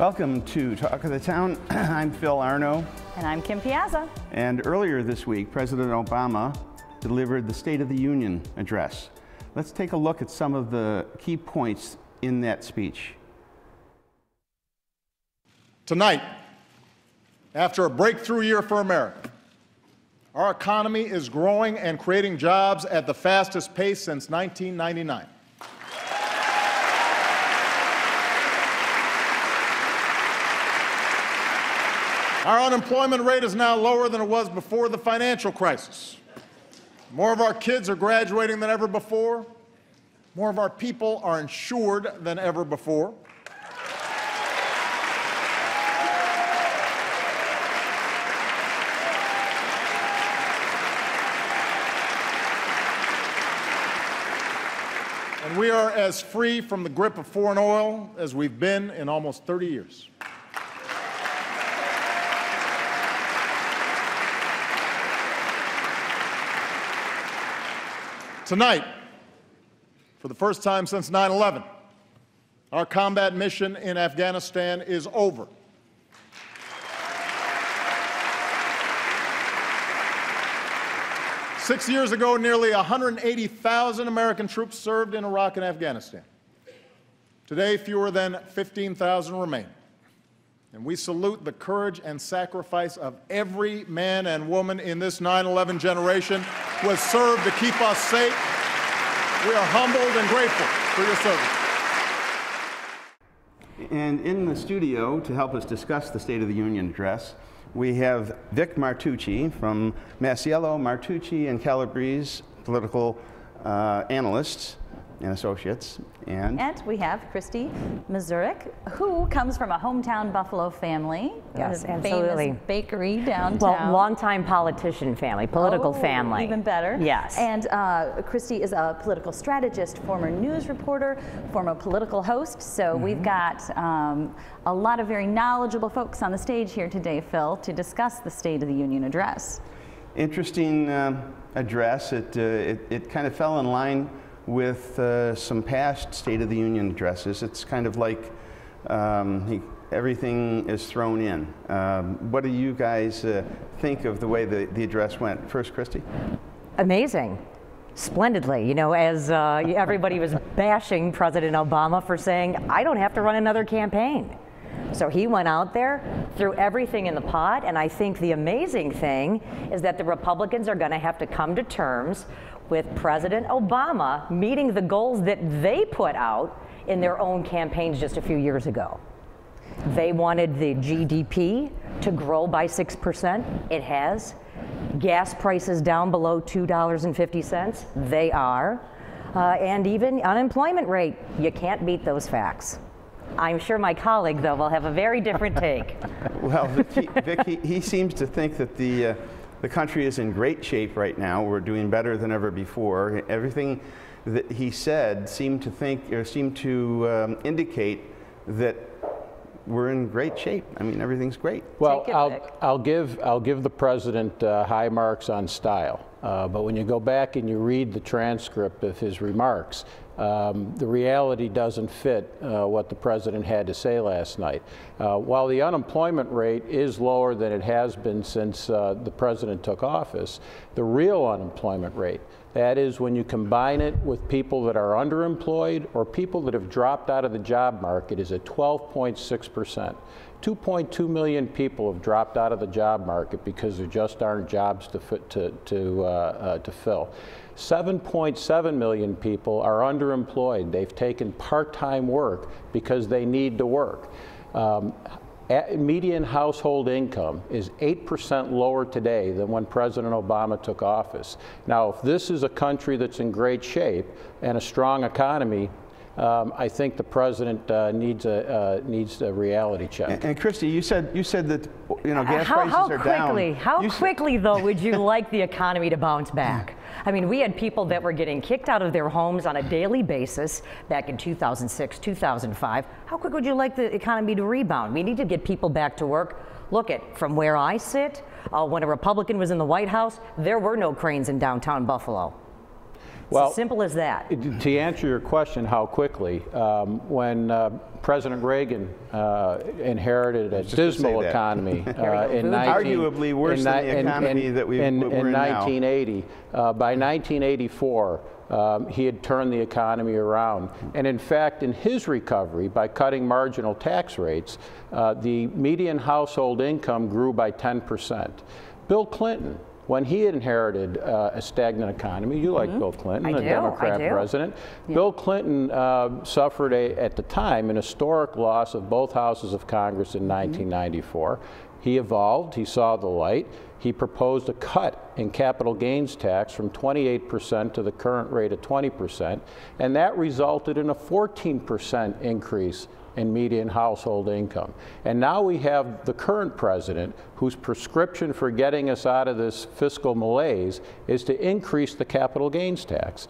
Welcome to Talk of the Town. I'm Phil Arno. And I'm Kim Piazza. And earlier this week, President Obama delivered the State of the Union address. Let's take a look at some of the key points in that speech. Tonight, after a breakthrough year for America, our economy is growing and creating jobs at the fastest pace since 1999. Our unemployment rate is now lower than it was before the financial crisis. More of our kids are graduating than ever before. More of our people are insured than ever before. And we are as free from the grip of foreign oil as we've been in almost 30 years. Tonight, for the first time since 9/11, our combat mission in Afghanistan is over. Six years ago, nearly 180,000 American troops served in Iraq and Afghanistan. Today, fewer than 15,000 remain. And we salute the courage and sacrifice of every man and woman in this 9/11 generation who has served to keep us safe. We are humbled and grateful for your service. And in the studio to help us discuss the State of the Union address, we have Vic Martucci from Masiello, Martucci and Calabrese, political analysts and associates. And we have Christy Mazurek, who comes from a hometown Buffalo family. Yes, a absolutely. Famous bakery downtown. Well, longtime politician family, political family. Even better. Yes. And Christy is a political strategist, former news reporter, former political host. So we've got a lot of very knowledgeable folks on the stage here today, Phil, to discuss the State of the Union address. Interesting Address. It kind of fell in line with some past State of the Union addresses. It's kind of like everything is thrown in. What do you guys think of the way the address went? First, Christy? Amazing. Splendidly. You know, as everybody was bashing President Obama for saying, I don't have to run another campaign. So he went out there, threw everything in the pot, and I think the amazing thing is that the Republicans are going to have to come to terms with President Obama meeting the goals that they put out in their own campaigns just a few years ago. They wanted the GDP to grow by 6%. It has. Gas prices down below $2.50. They are. And even unemployment rate. You can't beat those facts. I'm sure my colleague, though, will have a very different take. Well, Vic, he seems to think that the country is in great shape right now. We're doing better than ever before. Everything that he said seemed to indicate that we're in great shape. I mean, everything's great. Well, I'll give the president high marks on style, but when you go back and you read the transcript of his remarks, the reality doesn't fit what the president had to say last night. While the unemployment rate is lower than it has been since the president took office, the real unemployment rate, that is when you combine it with people that are underemployed or people that have dropped out of the job market, is at 12.6%. 2.2 million people have dropped out of the job market because there just aren't jobs to fill. 7.7 million people are underemployed. They've taken part-time work because they need to work. Median household income is 8% lower today than when President Obama took office. Now, if this is a country that's in great shape and a strong economy, I think the president needs a reality check. And Christy, you said that gas prices are down. How quickly though would you like the economy to bounce back? I mean, we had people that were getting kicked out of their homes on a daily basis back in 2006, 2005. How quick would you like the economy to rebound? We need to get people back to work. Look from where I sit, when a Republican was in the White House, there were no cranes in downtown Buffalo. It's as simple as that. To answer your question, how quickly, when President Reagan inherited a dismal economy in arguably worse than the economy that we're in 1980, by 1984, he had turned the economy around. And in fact, in his recovery, by cutting marginal tax rates, the median household income grew by 10%. Bill Clinton, when he inherited a stagnant economy, you like Bill Clinton, a Democrat president. Yeah. Bill Clinton suffered, at the time, an historic loss of both houses of Congress in 1994. He evolved, he saw the light. He proposed a cut in capital gains tax from 28% to the current rate of 20%, and that resulted in a 14% increase in median household income. And now we have the current president whose prescription for getting us out of this fiscal malaise is to increase the capital gains tax.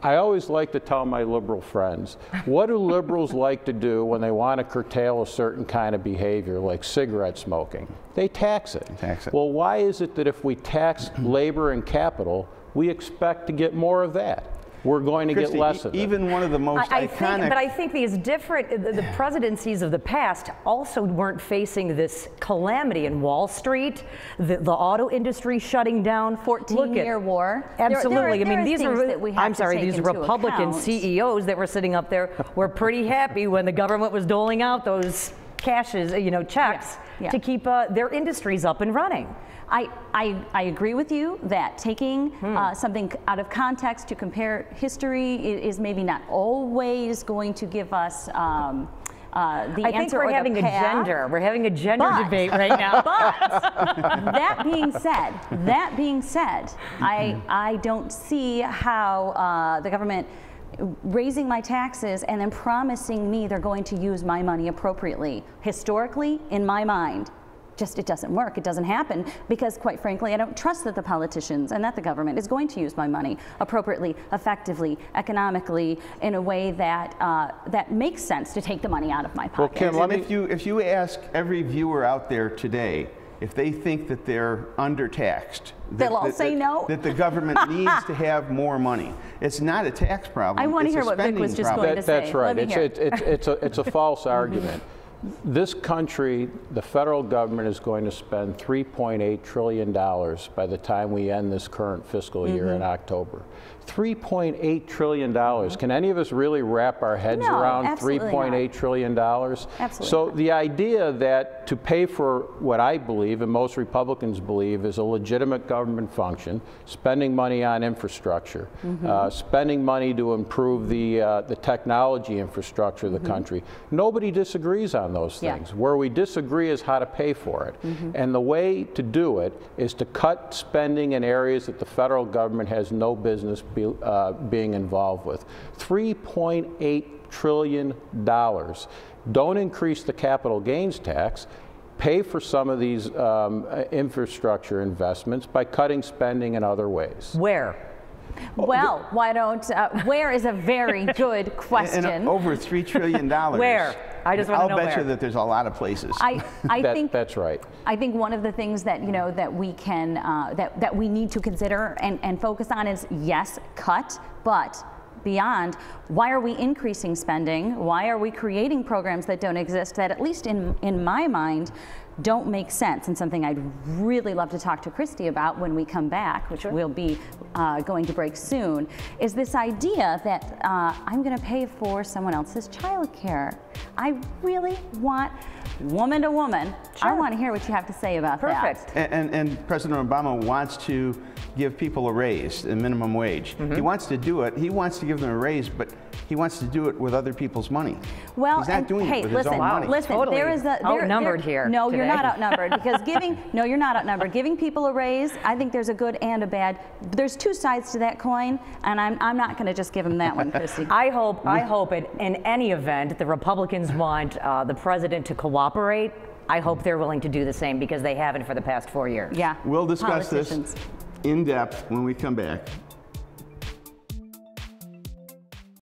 I always like to tell my liberal friends, what do liberals like to do when they want to curtail a certain kind of behavior, like cigarette smoking? They tax it. Well, why is it that if we tax labor and capital, we expect to get more of that? We're going to get less of it. Even one of the most iconic... But I think these different, the presidencies of the past also weren't facing this calamity in Wall Street, the auto industry shutting down. 14-year war. Absolutely. I mean, these are, I'm sorry, these Republican CEOs that were sitting up there were pretty happy when the government was doling out those cashes, checks to keep their industries up and running. I agree with you that taking something out of context to compare history is maybe not always going to give us the answer or the path. I think we're having a gender debate right now. But that being said, I don't see how the government raising my taxes and then promising me they're going to use my money appropriately. Historically, in my mind, it doesn't work. It doesn't happen because, quite frankly, I don't trust that the politicians and that the government is going to use my money appropriately, effectively, economically, in a way that that makes sense to take the money out of my pocket. Well, Kim, if you ask every viewer out there today if they think that they're undertaxed, they'll all say no. That the government needs to have more money. It's not a tax problem. I want to hear what Vic was just going to say. That's right. It's a false argument. This country, the federal government is going to spend $3.8 trillion by the time we end this current fiscal year in October. $3.8 trillion. Can any of us really wrap our heads around $3.8 trillion? Absolutely So not. the idea that to pay for what I believe and most Republicans believe is a legitimate government function, spending money on infrastructure, spending money to improve the technology infrastructure of the country, nobody disagrees on those things. Yeah. Where we disagree is how to pay for it. And the way to do it is to cut spending in areas that the federal government has no business being involved with. $3.8 trillion. Don't increase the capital gains tax. Pay for some of these infrastructure investments by cutting spending in other ways. Where? Well, why don't, where is a very good question. And over $3 trillion. Where? I just want to know where. I'll bet you that there's a lot of places. I think that's right. I think one of the things that that we can that we need to consider and focus on is yes, cut, but beyond, why are we increasing spending? Why are we creating programs that don't exist, that at least in my mind don't make sense? And something I'd really love to talk to Christy about when we come back, which we'll be going to break soon, is this idea that I'm going to pay for someone else's childcare. I really want, woman to woman, I want to hear what you have to say about that. And President Obama wants to give people a raise, a minimum wage. He wants to do it. He wants to give them a raise, but he wants to do it with other people's money. Well, he's not doing it with his own money. Listen, totally there is outnumbered here. No, today. you're not outnumbered because you're not outnumbered. Giving people a raise, I think there's a good and a bad. There's two sides to that coin, and I'm not going to just give him that one, Christy. I hope in any event the Republicans want the president to cooperate. I hope they're willing to do the same because they haven't for the past 4 years. Yeah. We'll discuss this in depth when we come back.